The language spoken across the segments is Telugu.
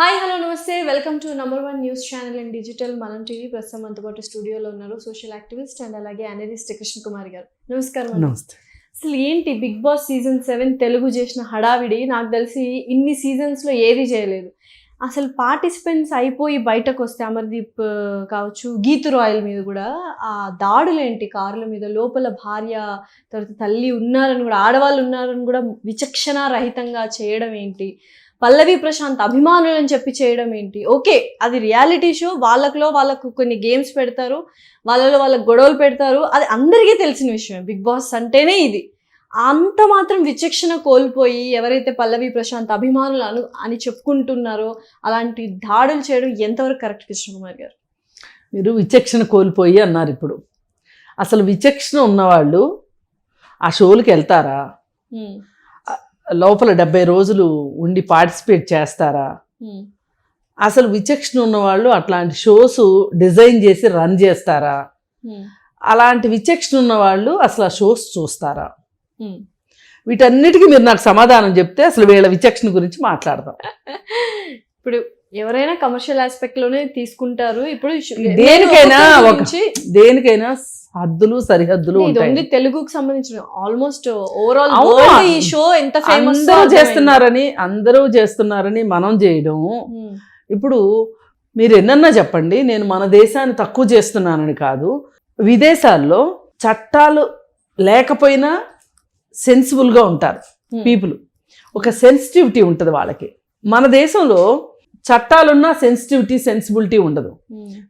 హాయ్ హలో నమస్తే welcome to #1 news channel and digital మనం టీవీ. ప్రస్తుతం మనతో పాటు స్టూడియోలో ఉన్నారు సోషల్ యాక్టివిస్ట్ అండ్ అలాగే అనలిస్ట్ కృష్ణ కుమార్ గారు. నమస్కారం. నమస్తే. అసలు ఏంటి బిగ్ బాస్ సీజన్ 7 తెలుగు చేసిన హడావిడి నాకు తెలిసి ఇన్ని సీజన్స్లో ఏది చేయలేదు. అసలు పార్టిసిపెంట్స్ అయిపోయి బయటకు వస్తే అమర్దీప్ కావచ్చు, గీతు రాయల్ మీద కూడా ఆ దాడులు ఏంటి, కార్ల మీద లోపల భార్య తర్వాత తల్లి ఉన్నారని కూడా, ఆడవాళ్ళు ఉన్నారని కూడా విచక్షణ రహితంగా చేయడం ఏంటి, పల్లవి ప్రశాంత్ అభిమానులని చెప్పి చేయడం ఏంటి. ఓకే, అది రియాలిటీ షో, వాళ్ళకు కొన్ని గేమ్స్ పెడతారు, వాళ్ళకు గొడవలు పెడతారు, అది అందరికీ తెలిసిన విషయమే. బిగ్ బాస్ అంటేనే ఇది. అంత మాత్రం విచక్షణ కోల్పోయి ఎవరైతే పల్లవి ప్రశాంత్ అభిమానులు అని చెప్పుకుంటున్నారో అలాంటి దాడులు చేయడం ఎంతవరకు కరెక్ట్ కృష్ణకుమార్ గారు? మీరు విచక్షణ కోల్పోయి అన్నారు. ఇప్పుడు అసలు విచక్షణ ఉన్నవాళ్ళు ఆ షోలకి వెళ్తారా? లోపల 70 రోజులు ఉండి పార్టిసిపేట్ చేస్తారా? అసలు విచక్షణ ఉన్నవాళ్ళు అట్లాంటి షోస్ డిజైన్ చేసి రన్ చేస్తారా? అలాంటి విచక్షణ ఉన్నవాళ్ళు అసలు ఆ షోస్ చూస్తారా? వీటన్నిటికీ మీరు నాకు సమాధానం చెప్తే అసలు వీళ్ళ విచక్షణ గురించి మాట్లాడదాం. ఇప్పుడు ఎవరైనా కమర్షియల్ ఆస్పెక్ట్ లోనే తీసుకుంటారు. ఇప్పుడు దేనికైనా హద్దులు సరిహద్దులు ఉంటాయి. తెలుగుకు సంబంధించిన ఆల్మోస్ట్ ఓవరాల్ ఈ షో ఎంత ఫేమస్ అందరూ చేస్తున్నారని మనం చేయడం. ఇప్పుడు మీరు ఎన్నన్నా చెప్పండి, నేను మన దేశాన్ని తక్కువ చేస్తున్నానని కాదు. విదేశాల్లో చట్టాలు లేకపోయినా సెన్సిబుల్గా ఉంటారు పీపుల్. ఒక సెన్సిటివిటీ ఉంటుంది వాళ్ళకి. మన దేశంలో చట్టాలున్నా సెన్సిబిలిటీ ఉండదు.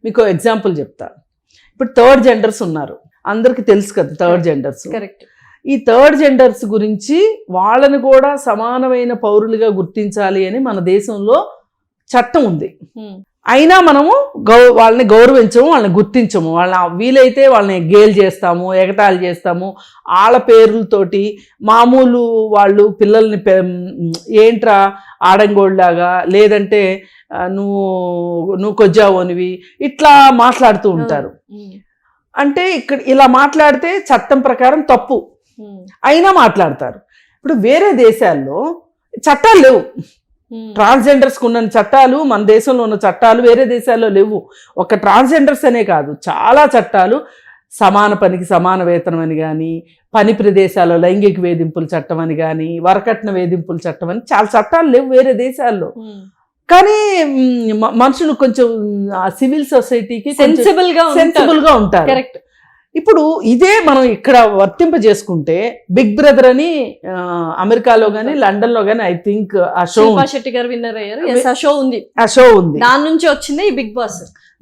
మీకు ఎగ్జాంపుల్ చెప్తా. ఇప్పుడు థర్డ్ జెండర్స్ ఉన్నారు, అందరికి తెలుసు కదా థర్డ్ జెండర్స్. ఈ థర్డ్ జెండర్స్ గురించి వాళ్ళని కూడా సమానమైన పౌరులుగా గుర్తించాలి అని మన దేశంలో చట్టం ఉంది. అయినా మనము వాళ్ళని గౌరవించము, వాళ్ళని గుర్తించము. వీలైతే వాళ్ళని గేల్ చేస్తాము, ఎగతాళి చేస్తాము. వాళ్ళ పేర్లతోటి మామూలు వాళ్ళు పిల్లల్ని ఏంట్రా ఆడంగోళ్ళలాగా, లేదంటే నువ్వు కొజ్జావోనివి, ఇట్లా మాట్లాడుతూ ఉంటారు. అంటే ఇక్కడ ఇలా మాట్లాడితే చట్టం ప్రకారం తప్పు, అయినా మాట్లాడతారు. ఇప్పుడు వేరే దేశాల్లో చట్టాలు లేవు. ట్రాన్స్జెండర్స్కి ఉన్న చట్టాలు మన దేశంలో ఉన్న చట్టాలు వేరే దేశాల్లో లేవు. ఒక ట్రాన్స్జెండర్స్ అనే కాదు, చాలా చట్టాలు, సమాన పనికి సమాన వేతనం అని కానీ, పని ప్రదేశాల్లో లైంగిక వేధింపుల చట్టం అని కానీ, వరకట్న వేధింపుల చట్టం అని చాలా చట్టాలు లేవు వేరే దేశాల్లో. కానీ మనుషులు కొంచెం సివిల్ సొసైటీకి సెన్సిబుల్గా ఉంటారు. కరెక్ట్. ఇప్పుడు ఇదే మనం ఇక్కడ వర్తింపజేసుకుంటే బిగ్ బ్రదర్ అని అమెరికాలో కానీ లండన్ లో కానీ ఐ థింక్ ఆ షో శెట్టి గారు విన్నర్ అయ్యారు. ఆ షో ఉంది. దాని నుంచి వచ్చింది ఈ బిగ్ బాస్.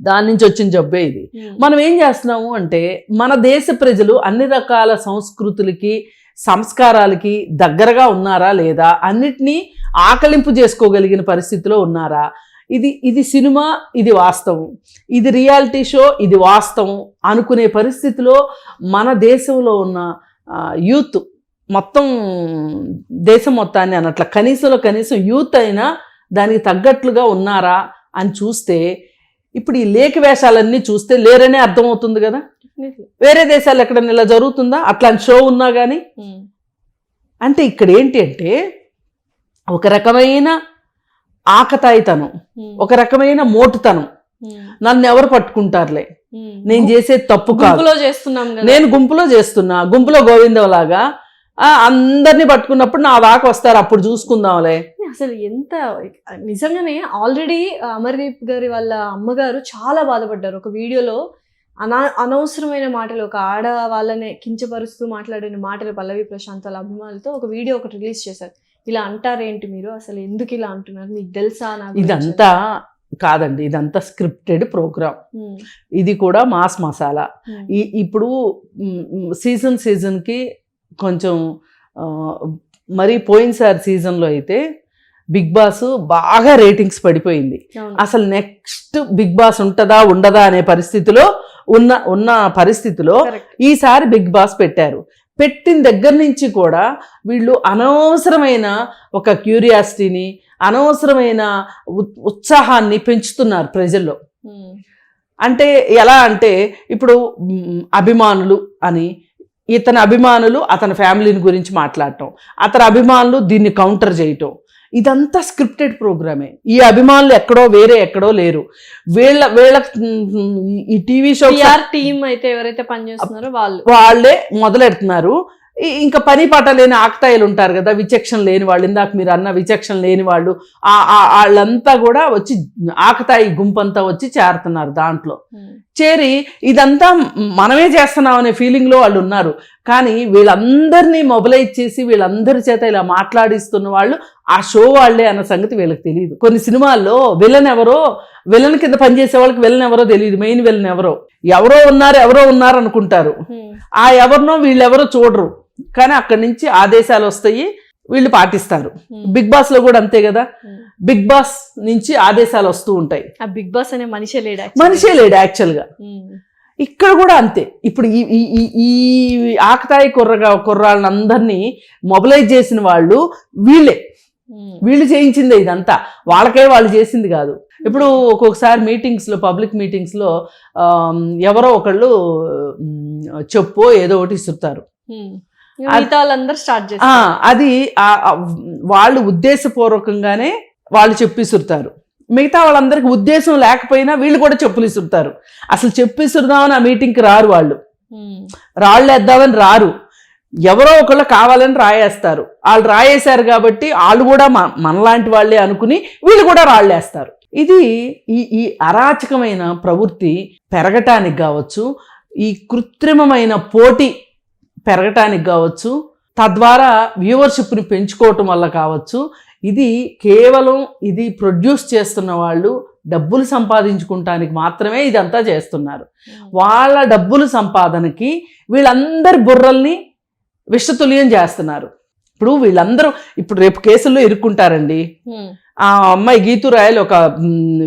దాని నుంచి వచ్చిన జబ్బే ఇది. మనం ఏం చేస్తున్నాము అంటే మన దేశ ప్రజలు అన్ని రకాల సంస్కృతులకి సంస్కారాలకి దగ్గరగా ఉన్నారా లేదా, అన్నిటినీ ఆకలింపు చేసుకోగలిగిన పరిస్థితిలో ఉన్నారా? ఇది సినిమా, ఇది వాస్తవం, ఇది రియాలిటీ షో, ఇది వాస్తవం అనుకునే పరిస్థితిలో మన దేశంలో ఉన్న యూత్ మొత్తం, దేశం మొత్తాన్ని అన్నట్ల కనీసం యూత్ అయినా దానికి తగ్గట్లుగా ఉన్నారా అని చూస్తే, ఇప్పుడు ఈ లేఖ వేషాలన్నీ చూస్తే లేరనే అర్థమవుతుంది కదా. వేరే దేశాలు ఎక్కడైనా ఇలా జరుగుతుందా అట్లాంటి షో ఉన్నా కానీ? అంటే ఇక్కడ ఏంటి అంటే ఒక రకమైన ఆకతాయితనం, ఒక రకమైన మోటుతనం. నన్ను ఎవరు పట్టుకుంటారులే, నేను చేసేది తప్పు కాదు, నేను గుంపులో చేస్తున్నా, గుంపులో గోవిందలాగా అందరినీ పట్టుకున్నప్పుడు నా దాకా వస్తారు, అప్పుడు చూసుకుందాంలే. అసలు ఎంత నిజంగానే ఆల్రెడీ అమర్దీప్ గారి వాళ్ళ అమ్మగారు చాలా బాధపడ్డారు. ఒక వీడియోలో అనవసరమైన మాటలు, ఒక ఆడ వాళ్ళనే కించపరుస్తూ మాట్లాడిన మాటలు పల్లవి ప్రశాంత్ వాళ్ళ అభిమానులతో ఒక వీడియో ఒకటి రిలీజ్ చేశారు. ఇలా అంటారేంటి మీరు, అసలు ఎందుకు ఇలా అంటున్నారు, మీకు తెలుసా? ఇదంతా కాదండి, ఇదంతా స్క్రిప్టెడ్ ప్రోగ్రామ్. ఇది కూడా మాస్ మసాలా. ఇప్పుడు సీజన్కి కొంచెం మరి పోయినసారి సీజన్లో అయితే బిగ్ బాస్ బాగా రేటింగ్స్ పడిపోయింది. అసలు నెక్స్ట్ బిగ్ బాస్ ఉంటుందా ఉండదా అనే పరిస్థితిలో ఉన్న పరిస్థితిలో ఈసారి బిగ్ బాస్ పెట్టారు. పెట్టిన దగ్గర నుంచి కూడా వీళ్ళు అనవసరమైన ఒక క్యూరియాసిటీని, అనవసరమైన ఉత్సాహాన్ని పెంచుతున్నారు ప్రజల్లో. అంటే ఎలా అంటే ఇప్పుడు అభిమానులు అని, ఇతని అభిమానులు అతని ఫ్యామిలీని గురించి మాట్లాడటం, అతని అభిమానులు దీన్ని కౌంటర్ చేయటం, ఇదంతా స్క్రిప్టెడ్ ప్రోగ్రామే. ఈ అభిమానులు ఎక్కడో లేరు. వీళ్ళ ఈ టీవీ షో టీం అయితే ఎవరైతే పనిచేస్తున్నారో వాళ్ళే మొదలెడుతున్నారు. ఇంకా పని పాట లేని ఆకతాయిలు ఉంటారు కదా, విచక్షణ లేని వాళ్ళు, ఇందాక మీరు అన్న విచక్షణ లేని వాళ్ళు, వాళ్ళంతా కూడా వచ్చి ఆకతాయి గుంపంతా వచ్చి చేరుతున్నారు. దాంట్లో చేరి ఇదంతా మనమే చేస్తున్నాం అనే ఫీలింగ్లో వాళ్ళు ఉన్నారు. కానీ వీళ్ళందరినీ మొబిలైజ్ చేసి వీళ్ళందరి చేత ఇలా మాట్లాడిస్తున్న వాళ్ళు ఆ షో వాళ్ళే అన్న సంగతి వీళ్ళకి తెలియదు. కొన్ని సినిమాల్లో విలన్ కింద పనిచేసే వాళ్ళకి విలన్ ఎవరో తెలియదు, మెయిన్ విలన్ ఎవరో ఉన్నారు అనుకుంటారు. ఆ ఎవరినో వీళ్ళెవరో చూడరు, కానీ అక్కడి నుంచి ఆదేశాలు వస్తాయి, వీళ్ళు పాటిస్తారు. బిగ్ బాస్ లో కూడా అంతే కదా, బిగ్ బాస్ నుంచి ఆదేశాలు వస్తూ ఉంటాయి. ఆ బిగ్ బాస్ అనే మనిషే లేడు యాక్చువల్ గా. ఇక్కడ కూడా అంతే. ఇప్పుడు ఈ ఆకతాయి కుర్రాళ్ళందరినీ మొబిలైజ్ చేసిన వాళ్ళు వీళ్ళు చేయించిందే ఇదంతా, వాళ్ళు చేసింది కాదు. ఇప్పుడు ఒక్కొక్కసారి పబ్లిక్ మీటింగ్స్ లో ఎవరో ఒకళ్ళు చెప్పో ఏదో ఒకటి ఇస్తుంటారు, అది వాళ్ళు ఉద్దేశపూర్వకంగానే వాళ్ళు చెప్పిస్తుంటారు. మిగతా వాళ్ళందరికీ ఉద్దేశం లేకపోయినా వీళ్ళు కూడా చెప్పులు ఇస్తుంటారు. అసలు చెప్పిస్తుందామని ఆ మీటింగ్కి రారు, రాళ్ళు వేద్దామని రారు, ఎవరో ఒకళ్ళు కావాలని రాయేస్తారు. వాళ్ళు రాయేశారు కాబట్టి వాళ్ళు కూడా మనలాంటి వాళ్ళే అనుకుని వీళ్ళు కూడా రాళ్ళేస్తారు. ఇది ఈ అరాచకమైన ప్రవృత్తి పెరగటానికి కావచ్చు, ఈ కృత్రిమమైన పోటీ పెరగటానికి కావచ్చు, తద్వారా వ్యూవర్షిప్ని పెంచుకోవటం వల్ల కావచ్చు. ఇది కేవలం ప్రొడ్యూస్ చేస్తున్న వాళ్ళు డబ్బులు సంపాదించుకుంటానికి మాత్రమే ఇదంతా చేస్తున్నారు. వాళ్ళ డబ్బుల సంపాదనకి వీళ్ళందరి బుర్రల్ని విషతుల్యం చేస్తున్నారు. వీళ్ళందరూ రేపు కేసుల్లో ఇరుక్కుంటారండి. ఆ అమ్మాయి గీతు రాయల్ ఒక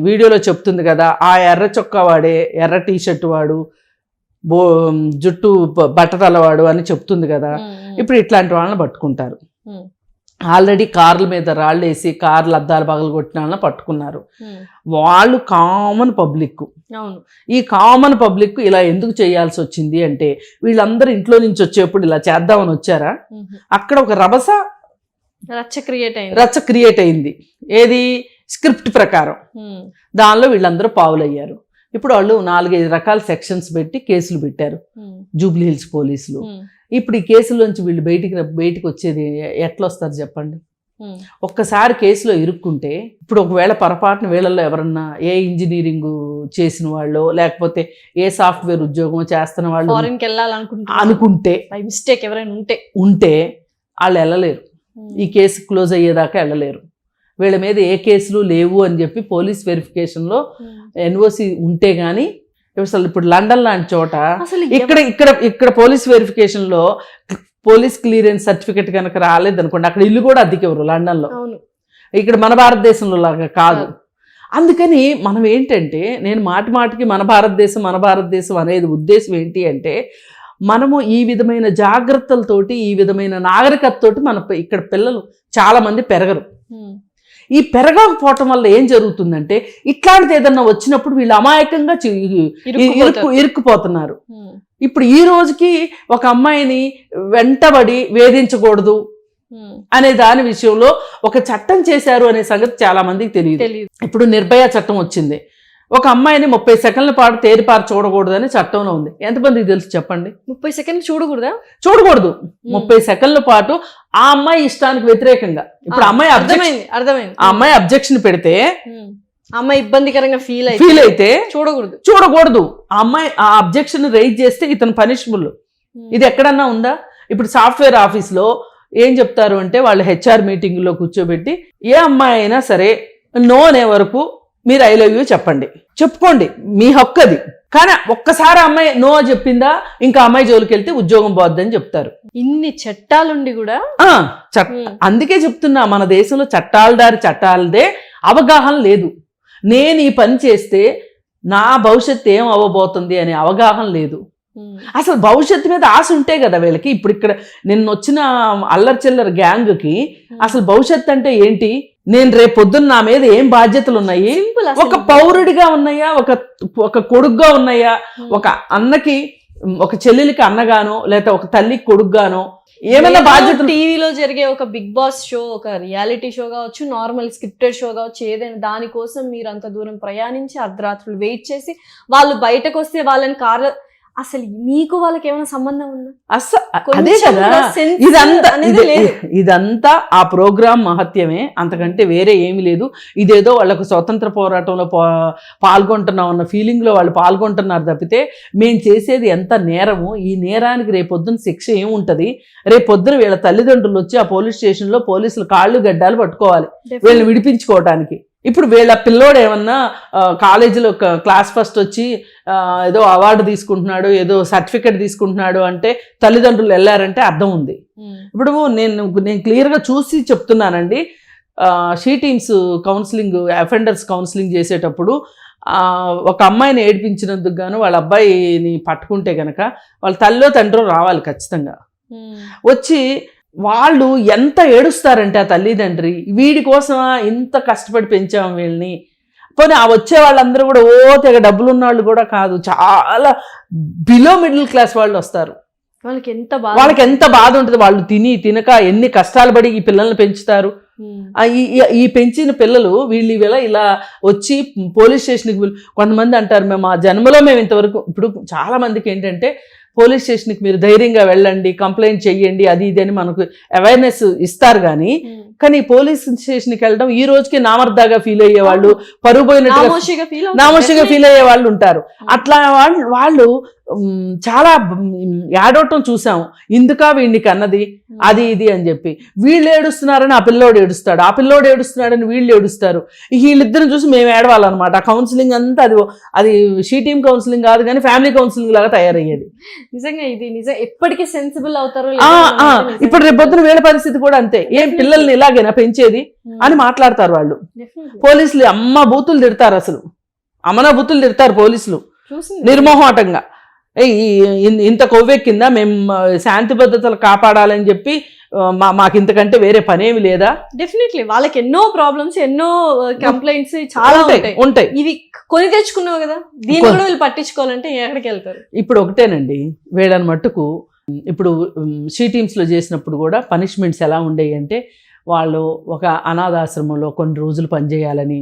వీడియోలో చెప్తుంది కదా, ఆ ఎర్ర చొక్కా వాడే, ఎర్ర టీషర్ట్ వాడు, జుట్టు బట్టతలవాడు అని చెప్తుంది కదా. ఇప్పుడు ఇట్లాంటి వాళ్ళని పట్టుకుంటారు. ఆల్రెడీ కార్ల మీద రాళ్ళు వేసి కార్లు అద్దాలు పగలు కొట్టిన వాళ్ళని పట్టుకున్నారు. వాళ్ళు కామన్ పబ్లిక్. ఈ కామన్ పబ్లిక్ ఇలా ఎందుకు చేయాల్సి వచ్చింది అంటే, వీళ్ళందరూ ఇంట్లో నుంచి వచ్చేప్పుడు ఇలా చేద్దామని వచ్చారా, అక్కడ ఒక రచ్చ క్రియేట్ అయింది. ఏది స్క్రిప్ట్ ప్రకారం. దానిలో వీళ్ళందరూ పావులయ్యారు. ఇప్పుడు వాళ్ళు 4-5 రకాల సెక్షన్స్ పెట్టి కేసులు పెట్టారు జూబ్లీ హిల్స్ పోలీసులు. ఇప్పుడు ఈ కేసులోంచి వీళ్ళు బయటికి వచ్చేది ఎట్లా వస్తారు చెప్పండి? ఒక్కసారి కేసులో ఇరుక్కుంటే, ఇప్పుడు ఒకవేళ పొరపాటున వీళ్ళల్లో ఎవరన్నా ఏ ఇంజనీరింగ్ చేసిన వాళ్ళు, లేకపోతే ఏ సాఫ్ట్వేర్ ఉద్యోగం చేస్తున్న వాళ్ళు అనుకుంటే, మిస్టేక్ ఎవరైనా ఉంటే వాళ్ళు వెళ్ళలేరు, ఈ కేసు క్లోజ్ అయ్యేదాకా వెళ్ళలేరు. వీళ్ళ మీద ఏ కేసులు లేవు అని చెప్పి పోలీస్ వెరిఫికేషన్లో ఎన్ఓసి ఉంటే గానీ, అసలు ఇప్పుడు లండన్ లాంటి చోట ఇక్కడ పోలీస్ వెరిఫికేషన్లో పోలీస్ క్లియరెన్స్ సర్టిఫికెట్ కనుక రాలేదనుకోండి, అక్కడ ఇల్లు కూడా అద్దెకెవరు లండన్లో. ఇక్కడ మన భారతదేశంలో లాగా కాదు. అందుకని మనం ఏంటంటే, నేను మాటికి మన భారతదేశం అనేది ఉద్దేశం ఏంటి అంటే, మనము ఈ విధమైన జాగ్రత్తలతోటి, ఈ విధమైన నాగరికతతోటి ఇక్కడ పిల్లలు చాలా మంది పెరగరు. ఈ పెరగకపోవటం వల్ల ఏం జరుగుతుందంటే, ఇట్లాంటిది ఏదన్నా వచ్చినప్పుడు వీళ్ళు అమాయకంగా ఇరుక్కుపోతున్నారు. ఇప్పుడు ఈ రోజుకి ఒక అమ్మాయిని వెంటబడి వేధించకూడదు అనే దాని విషయంలో ఒక చట్టం చేశారు అనే సంగతి చాలా మందికి తెలియదు. ఇప్పుడు నిర్భయ చట్టం వచ్చింది. ఒక అమ్మాయిని 30 సెకండ్ల పాటు తేరిపారు చూడకూడదు అని చట్టంలో ఉంది. ఎంతమందికి తెలుసు చెప్పండి? 30 సెకండ్లు చూడకూడదు. 30 సెకండ్ల పాటు ఆ అమ్మాయి ఇష్టానికి వ్యతిరేకంగా. ఇప్పుడు అమ్మాయి అర్థమైంది. ఆ అమ్మాయి అబ్జెక్షన్ పెడితే, అమ్మాయి ఇబ్బందికరంగా ఫీల్ అయితే చూడకూడదు. ఆ అమ్మాయి ఆ అబ్జెక్షన్ రైజ్ చేస్తే ఇతను పనిషబుల్. ఇది ఎక్కడన్నా ఉందా? ఇప్పుడు సాఫ్ట్వేర్ ఆఫీస్లో ఏం చెప్తారు అంటే, వాళ్ళు హెచ్ఆర్ మీటింగ్లో కూర్చోబెట్టి, ఏ అమ్మాయి అయినా సరే నో అనే వరకు మీరు ఐ లవ్ యూ చెప్పుకోండి, మీ హక్కు అది. కానీ ఒక్కసారి అమ్మాయి నో చెప్పిందా, ఇంకా అమ్మాయి జోలికి వెళ్తే ఉద్యోగం పోద్దని చెప్తారు. ఇన్ని చట్టాలుండి కూడా అందుకే చెప్తున్నా, మన దేశంలో చట్టాలదే అవగాహన లేదు. నేను ఈ పని చేస్తే నా భవిష్యత్తు ఏం అవ్వబోతుంది అనే అవగాహన లేదు. అసలు భవిష్యత్తు మీద ఆశ ఉంటే కదా వీళ్ళకి. ఇప్పుడు ఇక్కడ నిన్న వచ్చిన అల్లరి చిల్లర గ్యాంగ్కి అసలు భవిష్యత్తు అంటే ఏంటి? నేను రేపు పొద్దున్న నా మీద ఏం బాధ్యతలు ఉన్నాయి? ఒక పౌరుడిగా ఉన్నాయా, ఒక కొడుకుగా ఉన్నాయా, ఒక అన్నకి ఒక చెల్లెలికి అన్నగానో లేకపోతే ఒక తల్లికి కొడుకుగానో ఏమైనా బాధ్యత. టీవీలో జరిగే ఒక బిగ్ బాస్ షో, ఒక రియాలిటీ షో కావచ్చు, నార్మల్ స్క్రిప్టెడ్ షో కావచ్చు, ఏదైనా దానికోసం మీరు అంత దూరం ప్రయాణించి అర్ధరాత్రులు వెయిట్ చేసి వాళ్ళు బయటకు వస్తే వాళ్ళని అసలు మీకు వాళ్ళకి ఏమైనా సంబంధం ఉందా? అదే కదా, ఇదంతా ఆ ప్రోగ్రామ్ మహత్యమే, అంతకంటే వేరే ఏమీ లేదు. ఇదేదో వాళ్ళకు స్వతంత్ర పోరాటంలో పాల్గొంటున్నాం అన్న ఫీలింగ్ లో వాళ్ళు పాల్గొంటున్నారు తప్పితే మేము చేసేది ఎంత నేరము, ఈ నేరానికి రేపొద్దున శిక్ష ఏముంటది, రేపొద్దున వీళ్ళ తల్లిదండ్రులు వచ్చి ఆ పోలీస్ స్టేషన్ లో పోలీసులు కాళ్ళు గడ్డాలు పట్టుకోవాలి వీళ్ళని విడిపించుకోవటానికి. ఇప్పుడు వీళ్ళ పిల్లోడు ఏమన్నా కాలేజీలో క్లాస్ ఫస్ట్ వచ్చి ఏదో అవార్డు తీసుకుంటున్నాడు, ఏదో సర్టిఫికెట్ తీసుకుంటున్నాడు అంటే తల్లిదండ్రులు వెళ్ళారంటే అర్థం ఉంది. ఇప్పుడు నేను క్లియర్గా చూసి చెప్తున్నానండి. She teams counselling, offenders counselling చేసేటప్పుడు ఒక అమ్మాయిని ఏడిపించినందుకు గాను వాళ్ళ అబ్బాయిని పట్టుకుంటే కనుక వాళ్ళ తల్లిలో తండ్రో రావాలి ఖచ్చితంగా. వచ్చి వాళ్ళు ఎంత ఏడుస్తారంటే ఆ తల్లిదండ్రి, వీడి కోసమా ఇంత కష్టపడి పెంచాము వీళ్ళని. పోనీ ఆ వచ్చే వాళ్ళందరూ కూడా తెగ డబ్బులు ఉన్న వాళ్ళు కూడా కాదు, చాలా బిలో మిడిల్ క్లాస్ వాళ్ళు వస్తారు. వాళ్ళకి ఎంత బాధ ఉంటుంది. వాళ్ళు తినక ఎన్ని కష్టాలు పడి ఈ పిల్లల్ని పెంచుతారు. ఈ పెంచిన పిల్లలు వీళ్ళ ఇలా వచ్చి పోలీస్ స్టేషన్కి కొంతమంది అంటారు మేము ఆ జన్మలో మేము ఇంతవరకు. ఇప్పుడు చాలా మందికి ఏంటంటే పోలీస్ స్టేషన్కి మీరు ధైర్యంగా వెళ్ళండి, కంప్లైంట్ చెయ్యండి, అది ఇది అని మనకు అవేర్నెస్ ఇస్తారు. కానీ పోలీస్ స్టేషన్కి వెళ్ళడం ఈ రోజుకి నామర్దాగా ఫీల్ అయ్యే వాళ్ళు, పరుగు పోయినట్టుగా నామోషిగా ఫీల్ అయ్యే వాళ్ళు ఉంటారు. అట్లా వాళ్ళు చాలా ఏడవటం చూసాము. ఇందుకా వీడిని కన్నది అది ఇది అని చెప్పి వీళ్ళు ఏడుస్తున్నారని ఆ పిల్లోడు ఏడుస్తాడు, ఆ పిల్లోడు ఏడుస్తున్నాడని వీళ్ళు ఏడుస్తారు. వీళ్ళిద్దరిని చూసి మేము ఏడవాలన్నమాట. ఆ కౌన్సిలింగ్ అంతా అది షీ టీమ్ కౌన్సిలింగ్ కాదు కానీ ఫ్యామిలీ కౌన్సిలింగ్ లాగా తయారయ్యేది. నిజంగా ఇది ఎప్పటికీ సెన్సిబుల్ అవుతారు. ఇప్పుడు రేపు పొద్దున వీళ్ళ పరిస్థితి కూడా అంతే. ఏం పిల్లల్ని ఇలాగేనా పెంచేది అని మాట్లాడతారు వాళ్ళు. పోలీసులు అమ్మ బూతులు తిడతారు, అసలు అమ్మన బూతులు తిడతారు పోలీసులు నిర్మోహాటంగా. ఇంత కొవ్వెక్కిందా, మేము శాంతి భద్రతలు కాపాడాలని చెప్పి మాకు ఇంతకంటే వేరే పనేమి లేదా? డెఫినెట్లీ వాళ్ళకి ఎన్నో ప్రాబ్లమ్స్, ఎన్నో కంప్లైంట్స్ చాలా ఉంటాయి. ఇవి కొని తెచ్చుకున్నావు కదా, దీన్ని కూడా వీళ్ళు పట్టించుకోవాలంటే ఎక్కడికి వెళ్తారు? ఇప్పుడు ఒకటేనండి, వీళ్ళని మట్టుకు ఇప్పుడు షీ టీమ్స్ లో చేసినప్పుడు కూడా పనిష్మెంట్స్ ఎలా ఉండేవి అంటే వాళ్ళు ఒక అనాథాశ్రమంలో కొన్ని రోజులు పనిచేయాలని,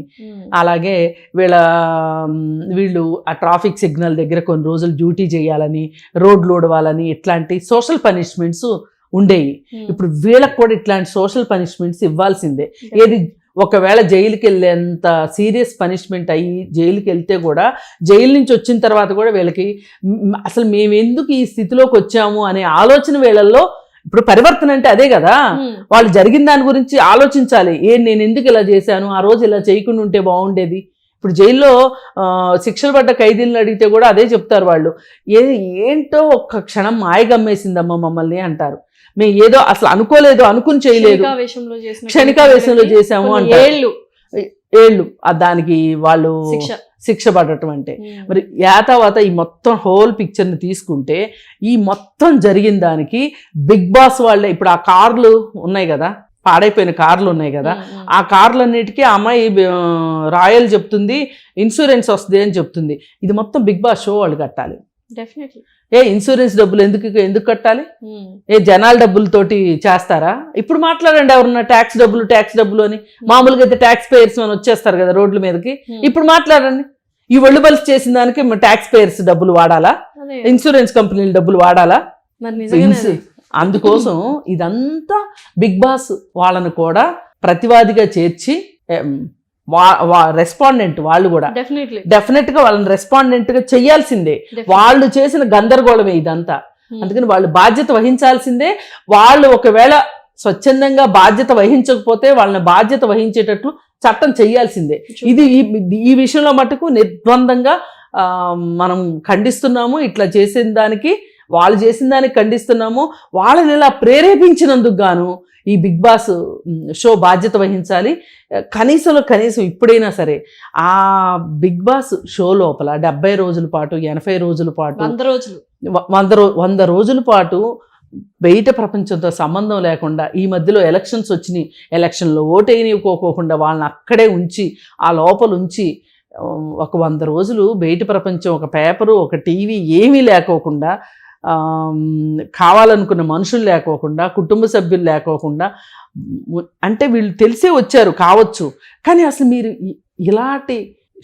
అలాగే వీళ్ళు ఆ ట్రాఫిక్ సిగ్నల్ దగ్గర కొన్ని రోజులు డ్యూటీ చేయాలని, రోడ్లు ఊడవాలని, ఇట్లాంటి సోషల్ పనిష్మెంట్స్ ఉండేవి. ఇప్పుడు వీళ్ళకి కూడా ఇట్లాంటి సోషల్ పనిష్మెంట్స్ ఇవ్వాల్సిందే. ఏది ఒకవేళ జైలుకి వెళ్ళేంత సీరియస్ పనిష్మెంట్ అయ్యి జైలుకి వెళ్తే కూడా జైలు నుంచి వచ్చిన తర్వాత కూడా వీళ్ళకి అసలు మేము ఎందుకు ఈ స్థితిలోకి వచ్చాము అనే ఆలోచన వీళ్ళల్లో. ఇప్పుడు పరివర్తన అంటే అదే కదా, వాళ్ళు జరిగిన దాని గురించి ఆలోచించాలి. నేను ఎందుకు ఇలా చేశాను, ఆ రోజు ఇలా చేయకుండా ఉంటే బాగుండేది. ఇప్పుడు జైల్లో శిక్షలు పడ్డ ఖైదీలను అడిగితే కూడా అదే చెప్తారు వాళ్ళు. ఏంటో ఒక్క క్షణం మాయగమ్మేసిందమ్మా మమ్మల్ని అంటారు. మేము ఏదో అసలు అనుకోలేదు, అనుకుని చేయలేదు, క్షణికావేశంలో చేశాము అంటారు. ఏళ్ళు దానికి వాళ్ళు శిక్ష పడటం అంటే. మరి యాతావాత ఈ మొత్తం హోల్ పిక్చర్ని తీసుకుంటే ఈ మొత్తం జరిగిన దానికి బిగ్ బాస్ వాళ్ళే. ఇప్పుడు ఆ కార్లు ఉన్నాయి కదా, పాడైపోయిన కార్లు ఉన్నాయి కదా, ఆ కార్లన్నిటికీ అమ్మాయి రాయల్ చెప్తుంది ఇన్సూరెన్స్ వస్తుంది అని చెప్తుంది. ఇది మొత్తం బిగ్ బాస్ షో వాళ్ళు కట్టాలి. ఇన్సూరెన్స్ డబ్బులు ఎందుకు కట్టాలి? జనాల డబ్బులతోటి చేస్తారా? ఇప్పుడు మాట్లాడండి ఎవరన్నా ట్యాక్స్ డబ్బులు అని. మామూలుగా అయితే ట్యాక్స్ పేయర్స్ అని వచ్చేస్తారు కదా రోడ్ల మీదకి. ఇప్పుడు మాట్లాడండి, ఈ ఒళ్ళు బలిసి చేసిన దానికి ట్యాక్స్ పేయర్స్ డబ్బులు వాడాలా, ఇన్సూరెన్స్ కంపెనీల డబ్బులు వాడాలా? అందుకోసం ఇదంతా బిగ్ బాస్ వాళ్ళను కూడా ప్రతివాదిగా చేర్చి రెస్పాండెంట్ వాళ్ళు కూడా డెఫినెట్ గా వాళ్ళని రెస్పాండెంట్ గా చెయ్యాల్సిందే. వాళ్ళు చేసిన గందరగోళమే ఇదంతా. అందుకని వాళ్ళు బాధ్యత వహించాల్సిందే. వాళ్ళు ఒకవేళ స్వచ్ఛందంగా బాధ్యత వహించకపోతే వాళ్ళని బాధ్యత వహించేటట్లు చట్టం చెయ్యాల్సిందే. ఇది ఈ విషయంలో మటుకు నిర్బంధంగా మనం ఖండిస్తున్నాము. ఇట్లా చేసిన దానికి, వాళ్ళు చేసిన దానికి ఖండిస్తున్నాము. వాళ్ళని ఇలా ప్రేరేపించినందుకు గాను ఈ బిగ్ బాస్ షో బాధ్యత వహించాలి. కనీసం ఇప్పుడైనా సరే ఆ బిగ్ బాస్ షో లోపల 70 రోజుల పాటు, 80 రోజుల పాటు, 100 రోజుల పాటు బయట ప్రపంచంతో సంబంధం లేకుండా, ఈ మధ్యలో ఎలక్షన్స్ వచ్చినాయి, ఎలక్షన్లో ఓటేయనివ్వకోకుండా వాళ్ళని అక్కడే ఉంచి, ఆ లోపల ఉంచి ఒక 100 రోజులు బయట ప్రపంచం, ఒక పేపరు, ఒక టీవీ ఏమీ లేకోకుండా, కావాలనుకున్న మనుషులు లేకోకుండా, కుటుంబ సభ్యులు లేకోకుండా, అంటే వీళ్ళు తెలిసే వచ్చారు కావచ్చు, కానీ అసలు మీరు ఇలాంటి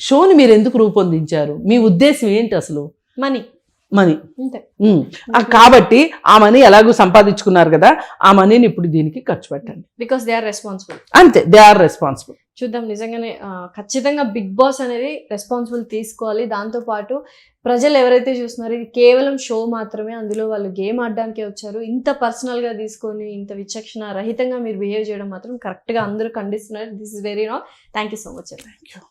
షోని మీరు ఎందుకు రూపొందించారు? మీ ఉద్దేశం ఏంటి అసలు? మనీ అంతే. కాబట్టి ఆ మనీ ఎలాగో సంపాదించుకున్నారు కదా, ఆ మనీని ఇప్పుడు దీనికి ఖర్చు పెట్టండి. Because they are responsible. అంతే, దే ఆర్ రెస్పాన్సిబుల్. చూద్దాం, నిజంగానే ఖచ్చితంగా బిగ్ బాస్ అనేది రెస్పాన్సిబుల్ తీసుకోవాలి. దాంతోపాటు ప్రజలు ఎవరైతే చూస్తున్నారో ఇది కేవలం షో మాత్రమే, అందులో వాళ్ళు గేమ్ ఆడడానికే వచ్చారు. ఇంత పర్సనల్గా తీసుకొని ఇంత విచక్షణ రహితంగా మీరు బిహేవ్ చేయడం మాత్రం కరెక్ట్గా అందరూ ఖండిస్తున్నారు. This is very not. Thank you so much. Thank you.